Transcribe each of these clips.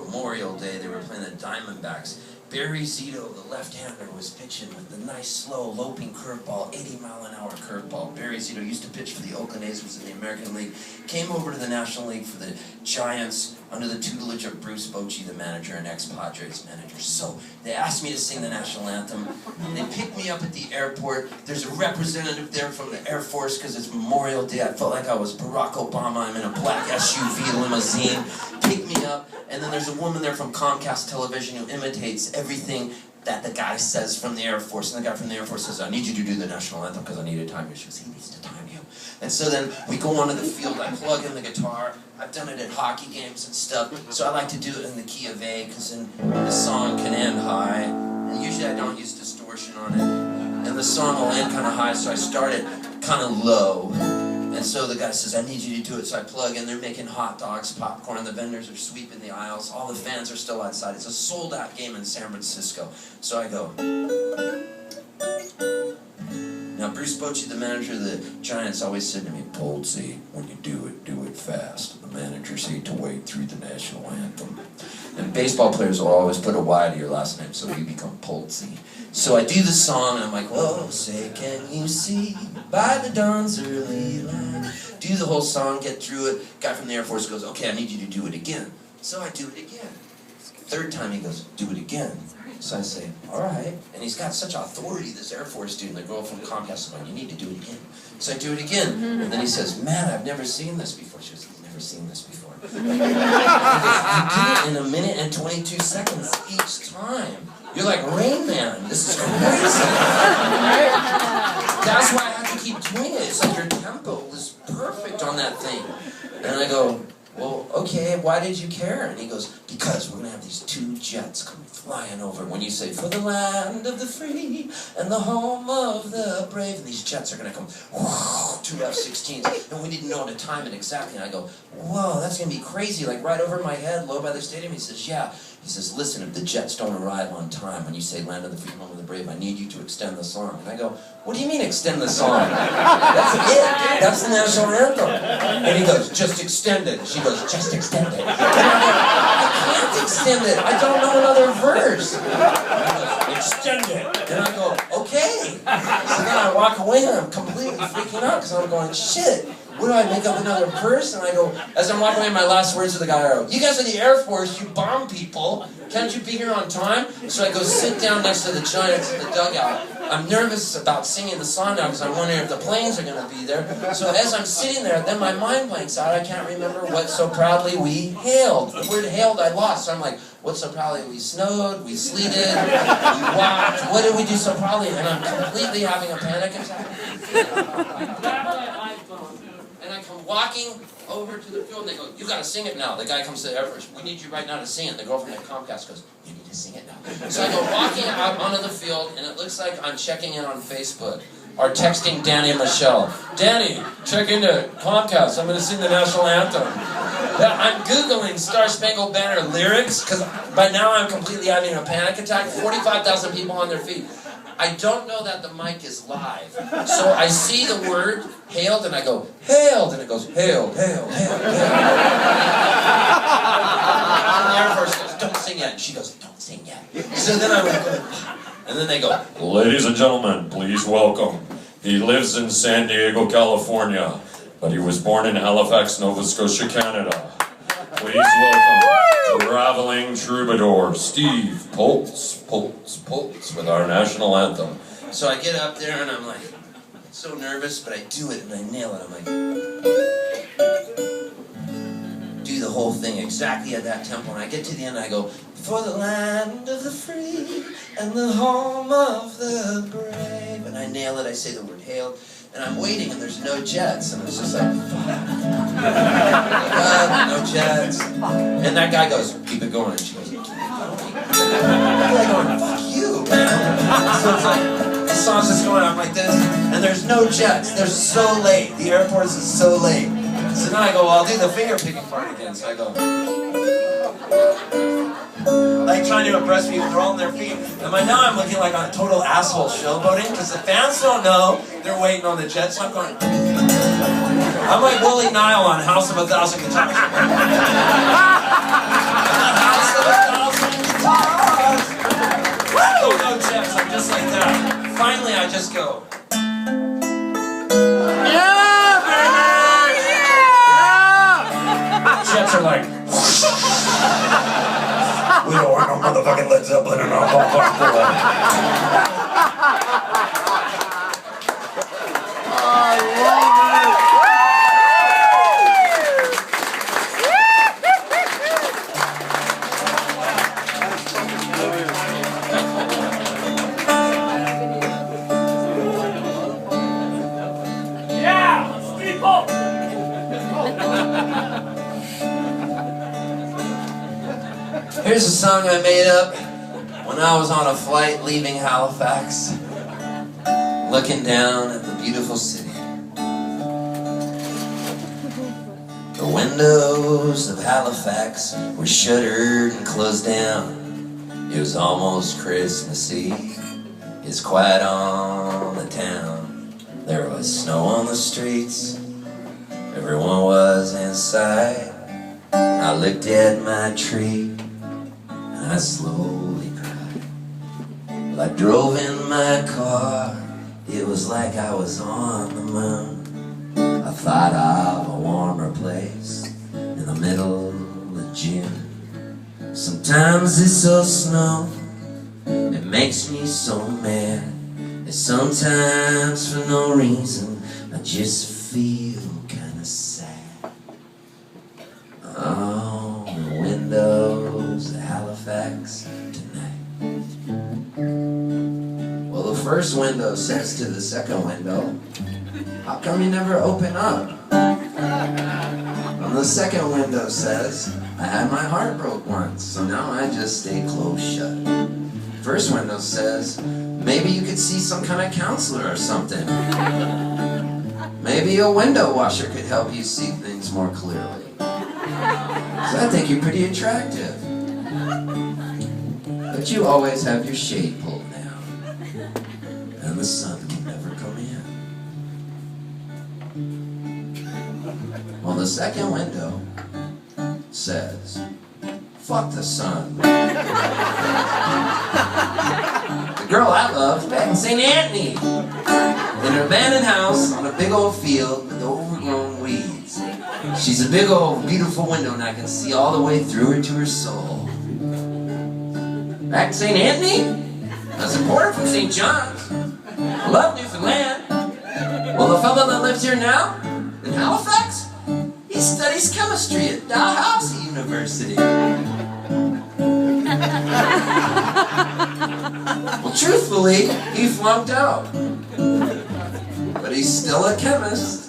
Memorial Day. They were playing the Diamondbacks. Barry Zito, the left-hander, was pitching with the nice, slow, loping curveball, 80-mile-an-hour curveball. Barry Zito used to pitch for the Oakland A's, was in the American League, came over to the National League for the Giants under the tutelage of Bruce Bochy, the manager, and ex-Padres manager. So they asked me to sing the national anthem. They picked me up at the airport. There's a representative there from the Air Force because it's Memorial Day. I felt like I was Barack Obama. I'm in a black SUV limousine. Picked me up, and then there's a woman there from Comcast Television who imitates everything that the guy says from the Air Force. And the guy from the Air Force says, I need you to do the national anthem because I need to time you. She goes, he needs to time you. And so then we go onto the field, I plug in the guitar. I've done it at hockey games and stuff, so I like to do it in the key of A because then the song can end high. And usually I don't use distortion on it. And the song will end kind of high, so I start it kind of low. And so the guy says, I need you to do it. So I plug in, they're making hot dogs, popcorn, the vendors are sweeping the aisles, all the fans are still outside. It's a sold-out game in San Francisco. So I go. Now, Bruce Bochy, the manager of the Giants, always said to me, Poltz, when you do it fast. The managers hate to wait through the national anthem. And baseball players will always put a Y to your last name, so you become Poltz. So I do the song, and I'm like, whoa, say, can you see by the dawn's early light? Do the whole song, get through it. Guy from the Air Force goes, okay, I need you to do it again. So I do it again. Third time he goes, do it again. So I say, all right. And he's got such authority, this Air Force student, the girl from Comcast, going, you need to do it again. So I do it again. And then he says, man, I've never seen this before. She goes, you've never seen this before. He goes, you did it in 1 minute and 22 seconds each time. You're like Rain Man. This is crazy. That's why I have to keep doing it. It's like your tempo was perfect on that thing. And I go, well, okay, why did you care? And he goes, because we're going to have these 2 jets come flying over. When you say, for the land of the free and the home of the brave, and these jets are going to come, whoo, 2 F-16s. And we didn't know how to time it exactly. And I go, whoa, that's going to be crazy, like right over my head, low by the stadium. He says, yeah. He says, listen, if the jets don't arrive on time, when you say land of the free, home of the brave, I need you to extend the song. And I go, what do you mean extend the song? That's it. That's the national anthem. And he goes, just extend it. She goes, just extend it. And I go, I can't extend it. I don't know another verse. And he goes, extend it. And I go, okay. So then I walk away and I'm completely freaking out because I'm going, shit. What do I make up another verse? And I go, as I'm walking away, my last words to the guy are, you guys are the Air Force, you bomb people. Can't you be here on time? So I go sit down next to the Giants in the dugout. I'm nervous about singing the song now because I'm wondering if the planes are going to be there. So as I'm sitting there, then my mind blanks out. I can't remember what so proudly we hailed. The word hailed I lost. So I'm like, what so proudly we snowed, we sleeted, we walked. What did we do so proudly? And I'm completely having a panic attack. And I come walking over to the field, and they go, you got to sing it now. The guy comes to the Air Force, we need you right now to sing it. The girl from the Comcast goes, you need to sing it now. So I go walking out onto the field, and it looks like I'm checking in on Facebook, or texting Danny and Michelle. Danny, check into Comcast. I'm going to sing the national anthem. I'm Googling Star Spangled Banner lyrics, because by now I'm completely having a panic attack. 45,000 people on their feet. I don't know that the mic is live. So I see the word, hailed, and I go, hailed, and it goes, hailed, hailed, hailed, hailed. And the Air Force goes, don't sing yet. And she goes, don't sing yet. So then I went, and then they go, ladies and gentlemen, please welcome. He lives in San Diego, California, but he was born in Halifax, Nova Scotia, Canada. Please welcome traveling troubadour Steve Poltz, Poltz, Poltz, with our national anthem. So I get up there and I'm like, so nervous, but I do it and I nail it. I'm like, do the whole thing exactly at that tempo. And I get to the end and I go, for the land of the free and the home of the brave. And I nail it, I say the word hail. And I'm waiting and there's no jets. And it's just like, fuck. No jets. And that guy goes, keep it going. And she goes, keep it going. I'm like going, fuck you, man. So it's like, the song's just going on like this. And there's no jets. They're so late. The Air Force is so late. So now I go, well, I'll do the finger picking part again. So I go, like trying to impress people, they're all on their feet. And by now I'm looking like a total asshole showboating because the fans don't know they're waiting on the jets. So I'm going, I'm like Willie Nile on House of a Thousand Guitars. I just go. Yeah, baby! Yeah! Jets are like, we don't want no motherfucking Led Zeppelin in our motherfucking Here's a song I made up when I was on a flight leaving Halifax, looking down at the beautiful city. The windows of Halifax were shuttered and closed down. It was almost Christmas Eve. It's quiet on the town. There was snow on the streets. Everyone was inside. I looked at my tree. I slowly cried. Well, I drove in my car. It was like I was on the moon. I thought of a warmer place in the middle of June. Sometimes it's so snow, it makes me so mad. And sometimes for no reason, I just feel kinda sad. Oh, the windows of Halifax tonight. Well, the first window says to the second window, how come you never open up? And the second window says, I had my heart broke once, so now I just stay closed shut. First window says, maybe you could see some kind of counselor or something. Maybe a window washer could help you see things more clearly. So I think you're pretty attractive. But you always have your shade pulled down, and the sun can never come in. Well, the second window says, fuck the sun. The girl I loved back in St. Anthony, in her abandoned house on a big old field with overgrown weeds. She's a big old beautiful window and I can see all the way through her to her soul. Back in St. Anthony, I was imported from St. John's. I love Newfoundland. Well, the fellow that lives here now, in Halifax, he studies chemistry at Dalhousie University. Well, truthfully, he flunked out. But he's still a chemist.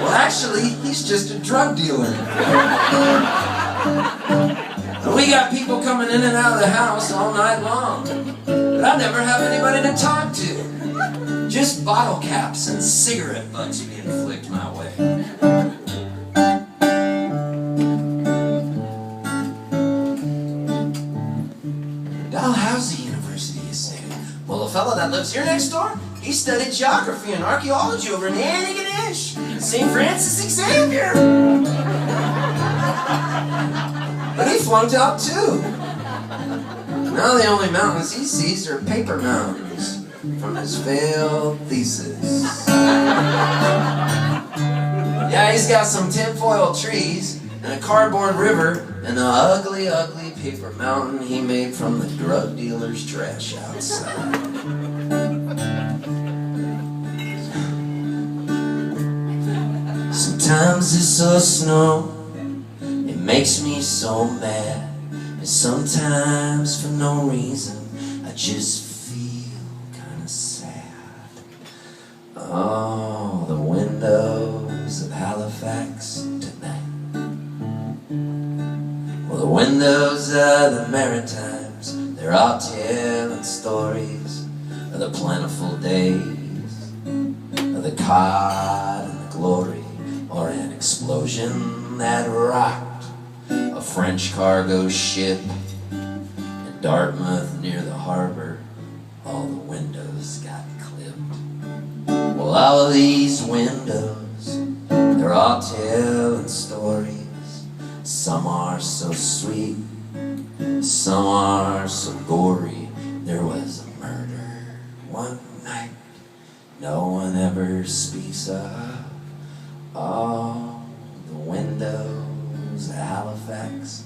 Well, actually, he's just a drug dealer. And we got people coming in and out of the house all night long. But I never have anybody to talk to. Just bottle caps and cigarette butts being flicked my way. Dalhousie University is saying, well, the fellow that lives here next door, he studied geography and archaeology over in Antigonish, St. Francis Xavier. But he flunked out too. Now the only mountains he sees are paper mountains from his failed thesis. Yeah, he's got some tinfoil trees and a cardboard river and an ugly, ugly paper mountain he made from the drug dealer's trash outside. Sometimes it's so snow, it makes me so mad. And sometimes for no reason, I just feel kinda sad. Oh, the windows of Halifax tonight. Well, the windows of the Maritimes, they're all telling stories of the plentiful days, of the cod and the glory, or an explosion that rocked a French cargo ship in Dartmouth near the harbor. All the windows got clipped. Well, all of these windows, they're all telling stories. Some are so sweet, Some are so gory. There was a murder one night no one ever speaks of. All the windows of Halifax